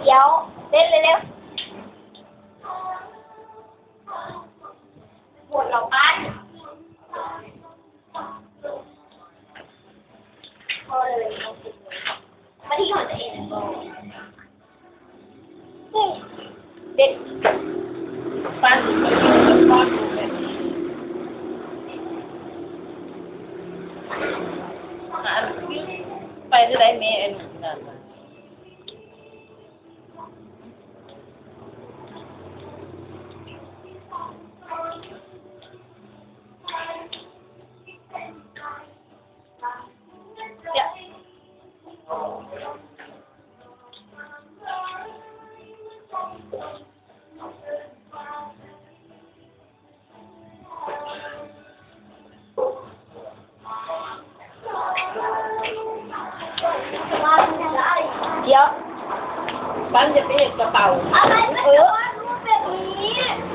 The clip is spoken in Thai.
เดี๋ยวเล่นเร็วๆหมดเราปั้นพอเลยมาที่ก่อนจะเอ็นเด็ดปั้นก้อนแบบไปที่ไรเมย์เอ็นนั่นเดี๋ยวปั้นจะไปเห็นกระเป๋าอะไรไม่รู้แบบนี้